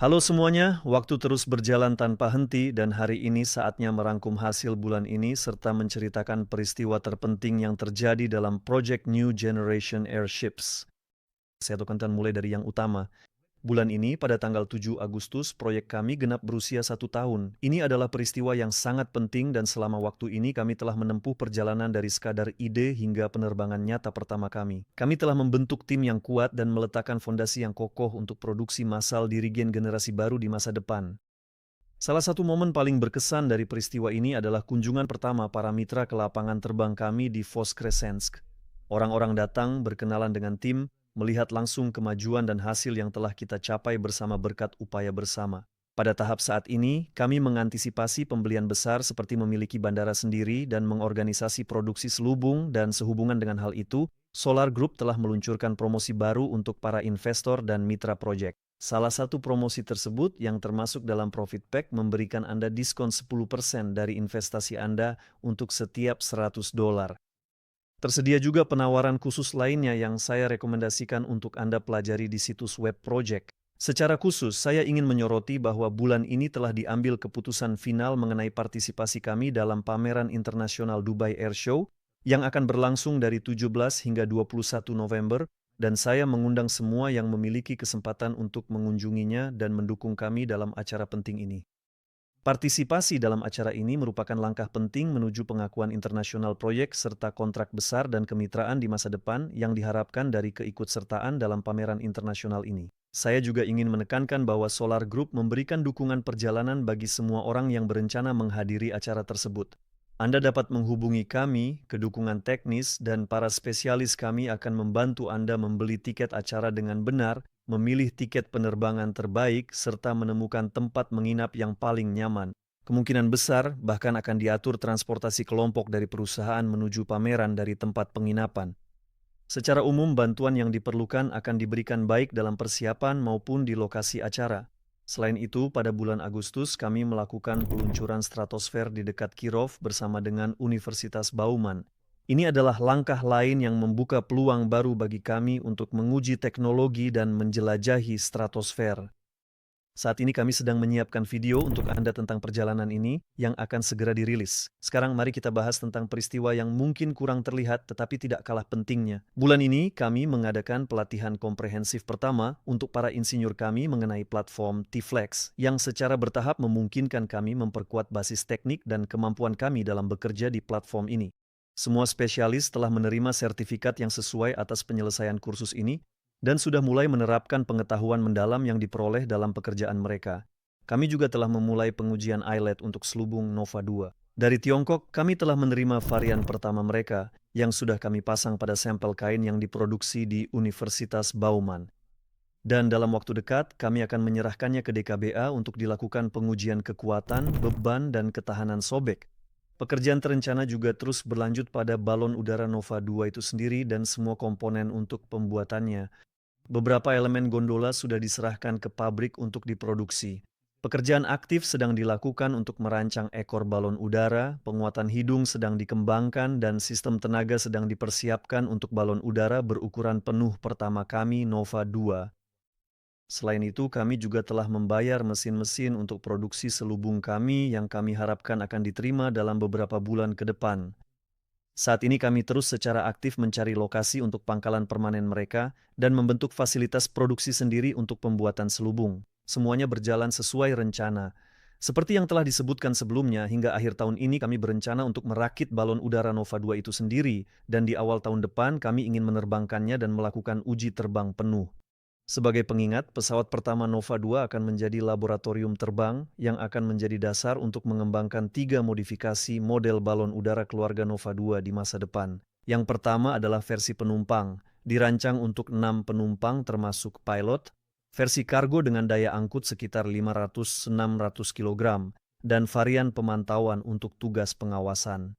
Halo semuanya, waktu terus berjalan tanpa henti dan hari ini saatnya merangkum hasil bulan ini serta menceritakan peristiwa terpenting yang terjadi dalam Project New Generation Airships. Saya akan mulai dari yang utama. Bulan ini, pada tanggal 7 Agustus, proyek kami genap berusia 1 tahun. Ini adalah peristiwa yang sangat penting dan selama waktu ini kami telah menempuh perjalanan dari sekadar ide hingga penerbangan nyata pertama kami. Kami telah membentuk tim yang kuat dan meletakkan fondasi yang kokoh untuk produksi massal dirigen generasi baru di masa depan. Salah satu momen paling berkesan dari peristiwa ini adalah kunjungan pertama para mitra ke lapangan terbang kami di Voskresensk. Orang-orang datang berkenalan dengan tim, melihat langsung kemajuan dan hasil yang telah kita capai bersama berkat upaya bersama. Pada tahap saat ini, kami mengantisipasi pembelian besar seperti memiliki bandara sendiri dan mengorganisasi produksi selubung dan sehubungan dengan hal itu, Solar Group telah meluncurkan promosi baru untuk para investor dan mitra proyek. Salah satu promosi tersebut yang termasuk dalam Profit Pack memberikan Anda diskon 10% dari investasi Anda untuk setiap $100. Tersedia juga penawaran khusus lainnya yang saya rekomendasikan untuk Anda pelajari di situs web project. Secara khusus, saya ingin menyoroti bahwa bulan ini telah diambil keputusan final mengenai partisipasi kami dalam pameran internasional Dubai Air Show yang akan berlangsung dari 17 hingga 21 November dan saya mengundang semua yang memiliki kesempatan untuk mengunjunginya dan mendukung kami dalam acara penting ini. Partisipasi dalam acara ini merupakan langkah penting menuju pengakuan internasional proyek serta kontrak besar dan kemitraan di masa depan yang diharapkan dari keikutsertaan dalam pameran internasional ini. Saya juga ingin menekankan bahwa Solar Group memberikan dukungan perjalanan bagi semua orang yang berencana menghadiri acara tersebut. Anda dapat menghubungi kami, kedukungan teknis, dan para spesialis kami akan membantu Anda membeli tiket acara dengan benar, memilih tiket penerbangan terbaik, serta menemukan tempat menginap yang paling nyaman. Kemungkinan besar bahkan akan diatur transportasi kelompok dari perusahaan menuju pameran dari tempat penginapan. Secara umum, bantuan yang diperlukan akan diberikan baik dalam persiapan maupun di lokasi acara. Selain itu, pada bulan Agustus kami melakukan peluncuran stratosfer di dekat Kirov bersama dengan Universitas Bauman. Ini adalah langkah lain yang membuka peluang baru bagi kami untuk menguji teknologi dan menjelajahi stratosfer. Saat ini kami sedang menyiapkan video untuk Anda tentang perjalanan ini yang akan segera dirilis. Sekarang mari kita bahas tentang peristiwa yang mungkin kurang terlihat tetapi tidak kalah pentingnya. Bulan ini kami mengadakan pelatihan komprehensif pertama untuk para insinyur kami mengenai platform T-Flex yang secara bertahap memungkinkan kami memperkuat basis teknik dan kemampuan kami dalam bekerja di platform ini. Semua spesialis telah menerima sertifikat yang sesuai atas penyelesaian kursus ini dan sudah mulai menerapkan pengetahuan mendalam yang diperoleh dalam pekerjaan mereka. Kami juga telah memulai pengujian ILED untuk selubung Nova 2. Dari Tiongkok, kami telah menerima varian pertama mereka yang sudah kami pasang pada sampel kain yang diproduksi di Universitas Bauman. Dan dalam waktu dekat, kami akan menyerahkannya ke DKBA untuk dilakukan pengujian kekuatan, beban, dan ketahanan sobek. Pekerjaan terencana juga terus berlanjut pada balon udara Nova 2 itu sendiri dan semua komponen untuk pembuatannya. Beberapa elemen gondola sudah diserahkan ke pabrik untuk diproduksi. Pekerjaan aktif sedang dilakukan untuk merancang ekor balon udara, penguatan hidung sedang dikembangkan, dan sistem tenaga sedang dipersiapkan untuk balon udara berukuran penuh pertama kami, Nova 2. Selain itu, kami juga telah membayar mesin-mesin untuk produksi selubung kami yang kami harapkan akan diterima dalam beberapa bulan ke depan. Saat ini kami terus secara aktif mencari lokasi untuk pangkalan permanen mereka dan membentuk fasilitas produksi sendiri untuk pembuatan selubung. Semuanya berjalan sesuai rencana. Seperti yang telah disebutkan sebelumnya, hingga akhir tahun ini kami berencana untuk merakit balon udara Nova 2 itu sendiri, dan di awal tahun depan kami ingin menerbangkannya dan melakukan uji terbang penuh. Sebagai pengingat, pesawat pertama Nova 2 akan menjadi laboratorium terbang yang akan menjadi dasar untuk mengembangkan 3 modifikasi model balon udara keluarga Nova 2 di masa depan. Yang pertama adalah versi penumpang, dirancang untuk 6 penumpang termasuk pilot, versi kargo dengan daya angkut sekitar 500-600 kg, dan varian pemantauan untuk tugas pengawasan.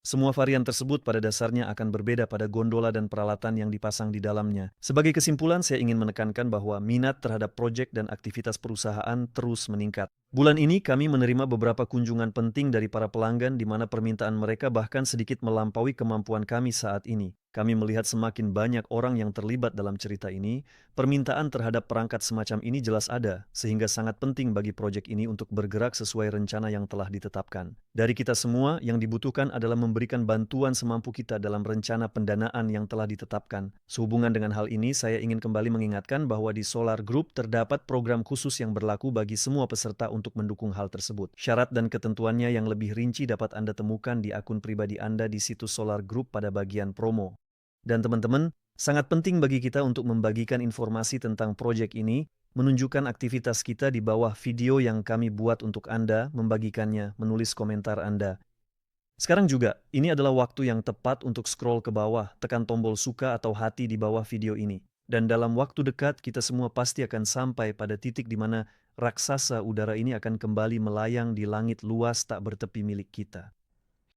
Semua varian tersebut pada dasarnya akan berbeda pada gondola dan peralatan yang dipasang di dalamnya. Sebagai kesimpulan, saya ingin menekankan bahwa minat terhadap proyek dan aktivitas perusahaan terus meningkat. Bulan ini kami menerima beberapa kunjungan penting dari para pelanggan di mana permintaan mereka bahkan sedikit melampaui kemampuan kami saat ini. Kami melihat semakin banyak orang yang terlibat dalam cerita ini. Permintaan terhadap perangkat semacam ini jelas ada, sehingga sangat penting bagi proyek ini untuk bergerak sesuai rencana yang telah ditetapkan. Dari kita semua, yang dibutuhkan adalah memberikan bantuan semampu kita dalam rencana pendanaan yang telah ditetapkan. Sehubungan dengan hal ini, saya ingin kembali mengingatkan bahwa di Solar Group terdapat program khusus yang berlaku bagi semua peserta untuk mendukung hal tersebut. Syarat dan ketentuannya yang lebih rinci dapat Anda temukan di akun pribadi Anda di situs Solar Group pada bagian promo. Dan teman-teman, sangat penting bagi kita untuk membagikan informasi tentang proyek ini, menunjukkan aktivitas kita di bawah video yang kami buat untuk Anda, membagikannya, menulis komentar Anda. Sekarang juga, ini adalah waktu yang tepat untuk scroll ke bawah, tekan tombol suka atau hati di bawah video ini. Dan dalam waktu dekat, kita semua pasti akan sampai pada titik di mana raksasa udara ini akan kembali melayang di langit luas tak bertepi milik kita.